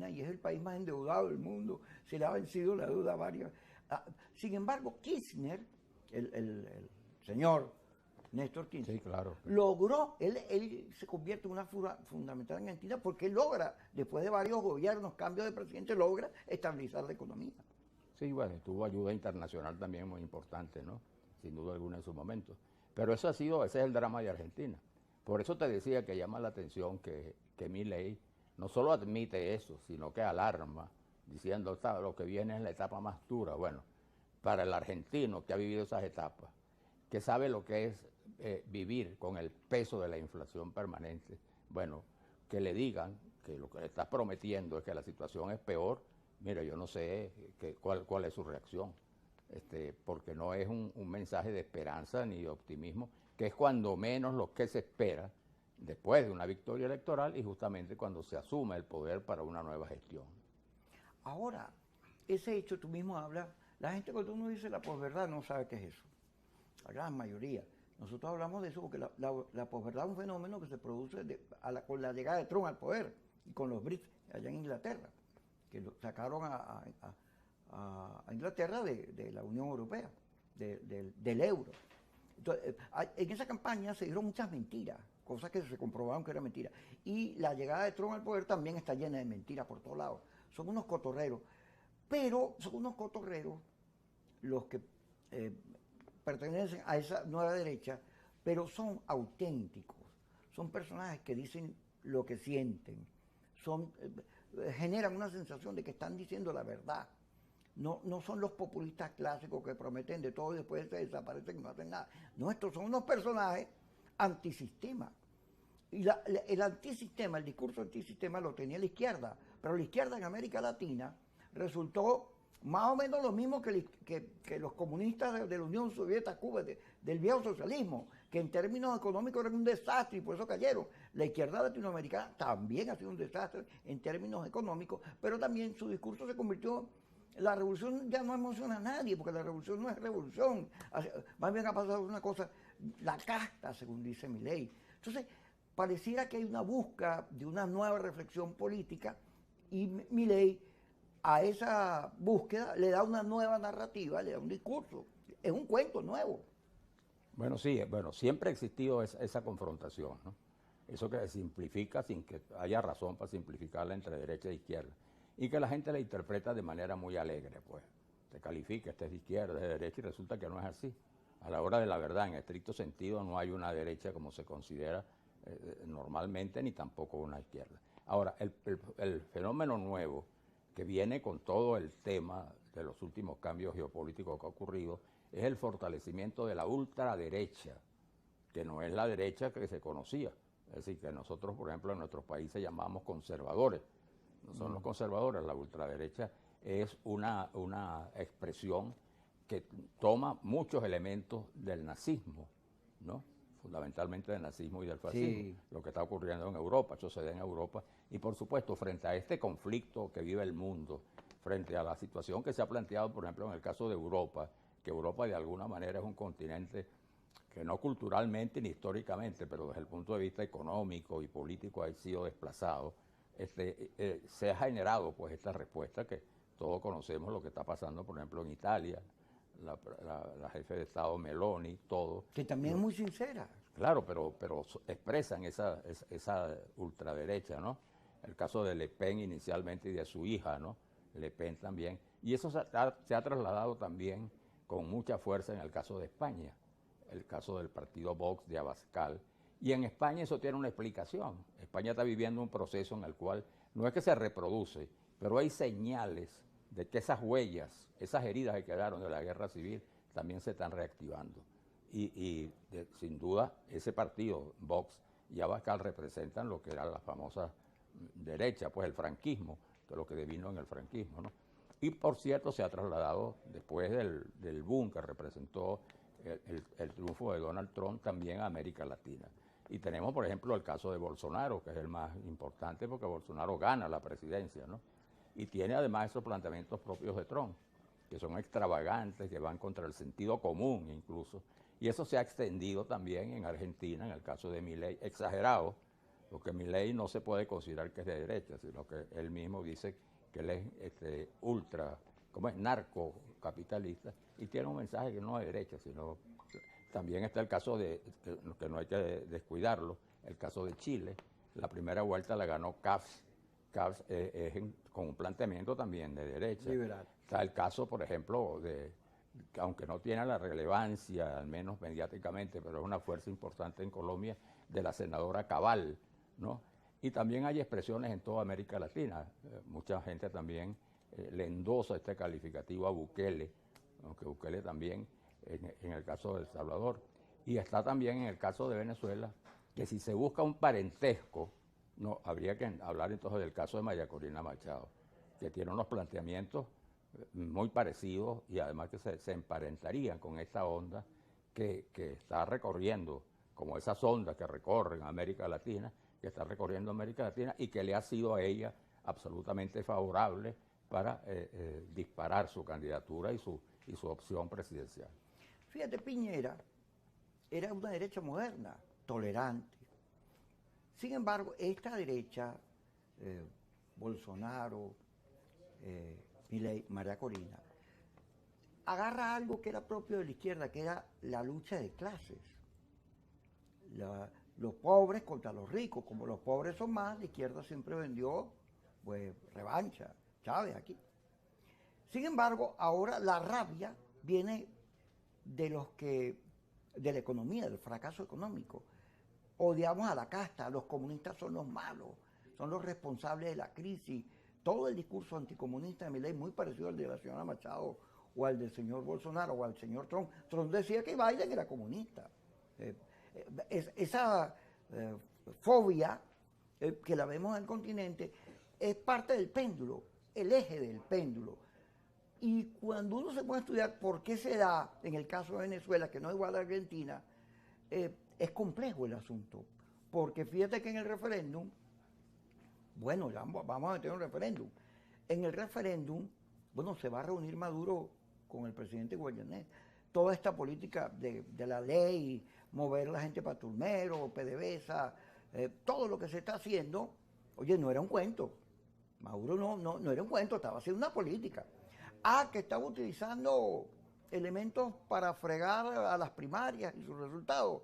Argentina y es el país más endeudado del mundo, se le ha vencido la deuda a varias. Sin embargo, Kirchner, el señor Néstor Kirchner, Sí, claro. logró, él se convierte en una figura fundamental en Argentina porque él logra, después de varios gobiernos, cambios de presidente, logra estabilizar la economía. Sí, bueno, y tuvo ayuda internacional también muy importante, ¿no? Sin duda alguna en su momento. Pero ese es el drama de Argentina. Por eso te decía que llama la atención que Milei no solo admite eso, sino que alarma, diciendo lo que viene es la etapa más dura. Bueno, para el argentino que ha vivido esas etapas, que sabe lo que es vivir con el peso de la inflación permanente, bueno, que le digan que lo que le estás prometiendo es que la situación es peor. Mira, yo no sé cuál es su reacción, porque no es un mensaje de esperanza ni de optimismo, que es cuando menos lo que se espera después de una victoria electoral y justamente cuando se asume el poder para una nueva gestión. Ahora, ese hecho tú mismo hablas, la gente cuando uno dice la posverdad no sabe qué es eso, la gran mayoría. Nosotros hablamos de eso porque la posverdad es un fenómeno que se produce con la llegada de Trump al poder y con los Brits allá en Inglaterra, que lo sacaron a Inglaterra de la Unión Europea, del euro. Entonces, en esa campaña se dieron muchas mentiras, cosas que se comprobaron que eran mentiras. Y la llegada de Trump al poder también está llena de mentiras por todos lados. Son unos cotorreros. Pero son unos cotorreros los que pertenecen a esa nueva derecha, pero son auténticos. Son personajes que dicen lo que sienten. Generan una sensación de que están diciendo la verdad. No son los populistas clásicos que prometen de todo y después se desaparecen y no hacen nada. No, estos son unos personajes antisistema. Y el antisistema, el discurso antisistema lo tenía la izquierda, pero la izquierda en América Latina resultó más o menos lo mismo que los comunistas de la Unión Soviética, Cuba, del viejo socialismo, que en términos económicos eran un desastre y por eso cayeron. La izquierda latinoamericana también ha sido un desastre en términos económicos, pero también su discurso se convirtió. La revolución ya no emociona a nadie, porque la revolución no es revolución. Más bien ha pasado una cosa, la casta, según dice Milei. Entonces, pareciera que hay una búsqueda de una nueva reflexión política y Milei a esa búsqueda le da una nueva narrativa, le da un discurso. Es un cuento nuevo. Bueno, sí, bueno, siempre ha existido esa confrontación, ¿no? Eso que simplifica sin que haya razón para simplificarla entre derecha e izquierda. Y que la gente la interpreta de manera muy alegre, pues. Te califica, este es de izquierda, es de derecha, y resulta que no es así. A la hora de la verdad, en estricto sentido, no hay una derecha como se considera normalmente, ni tampoco una izquierda. Ahora, el fenómeno nuevo que viene con todo el tema de los últimos cambios geopolíticos que ha ocurrido es el fortalecimiento de la ultraderecha, que no es la derecha que se conocía. Es decir, que nosotros, por ejemplo, en nuestros países llamamos conservadores. No son los conservadores, la ultraderecha es una expresión que toma muchos elementos del nazismo, ¿no? Fundamentalmente del nazismo y del fascismo, Sí. lo que está ocurriendo en Europa, eso se da en Europa, y por supuesto, frente a este conflicto que vive el mundo, frente a la situación que se ha planteado, por ejemplo, en el caso de Europa, que Europa de alguna manera es un continente que no culturalmente ni históricamente, pero desde el punto de vista económico y político ha sido desplazado, se ha generado pues esta respuesta que todos conocemos lo que está pasando, por ejemplo, en Italia, la jefe de Estado Meloni, todo. Que también es muy sincera. Claro, pero expresan esa ultraderecha, ¿no? El caso de Le Pen inicialmente y de su hija, ¿no? Le Pen también. Y eso se ha trasladado también con mucha fuerza en el caso de España, el caso del partido Vox de Abascal. Y en España eso tiene una explicación. España está viviendo un proceso en el cual no es que se reproduce, pero hay señales de que esas huellas, esas heridas que quedaron de la guerra civil, también se están reactivando. Sin duda, ese partido, Vox y Abascal, representan lo que era la famosa derecha, pues el franquismo, que es lo que devino en el franquismo, ¿no? Y por cierto, se ha trasladado, después del boom que representó el triunfo de Donald Trump, también a América Latina. Y tenemos, por ejemplo, el caso de Bolsonaro, que es el más importante porque Bolsonaro gana la presidencia, ¿no? Y tiene además esos planteamientos propios de Trump, que son extravagantes, que van contra el sentido común incluso. Y eso se ha extendido también en Argentina, en el caso de Milei, exagerado, porque Milei no se puede considerar que es de derecha, sino que él mismo dice que él es ultra, como es, narcocapitalista, y tiene un mensaje que no es de derecha, sino también está el caso que no hay que descuidarlo, el caso de Chile. La primera vuelta la ganó Kast. Kast con un planteamiento también de derecha. Liberal. Está el caso, por ejemplo, que aunque no tiene la relevancia, al menos mediáticamente, pero es una fuerza importante en Colombia, de la senadora Cabal, ¿no? Y también hay expresiones en toda América Latina. Mucha gente también le endosa este calificativo a Bukele, aunque Bukele también en el caso de El Salvador. Y está también en el caso de Venezuela, que si se busca un parentesco, no, habría que hablar entonces del caso de María Corina Machado, que tiene unos planteamientos muy parecidos y además que se emparentarían con esta onda que está recorriendo, como esas ondas que recorren América Latina, que está recorriendo América Latina y que le ha sido a ella absolutamente favorable para disparar su candidatura y su opción presidencial. Fíjate, Piñera era una derecha moderna, tolerante. Sin embargo, esta derecha, Bolsonaro, Milei, María Corina, agarra algo que era propio de la izquierda, que era la lucha de clases. Los pobres contra los ricos. Como los pobres son más, la izquierda siempre vendió, pues, revancha. Chávez aquí. Sin embargo, ahora la rabia viene de la economía, del fracaso económico. Odiamos a la casta, los comunistas son los malos, son los responsables de la crisis. Todo el discurso anticomunista de Milei, muy parecido al de la señora Machado o al del señor Bolsonaro o al señor Trump. Trump decía que Biden era comunista. Esa fobia que la vemos en el continente es parte del péndulo, el eje del péndulo. Y cuando uno se puede estudiar por qué se da, en el caso de Venezuela, que no es igual a Argentina, es complejo el asunto. Porque fíjate que en el referéndum, bueno, ya vamos a meter un referéndum. En el referéndum, bueno, se va a reunir Maduro con el presidente Guayanés. Toda esta política de la ley, mover a la gente para Turmero, PDVSA, todo lo que se está haciendo, oye, no era un cuento. Maduro no era un cuento, estaba haciendo una política. Que estaba utilizando elementos para fregar a las primarias y sus resultados.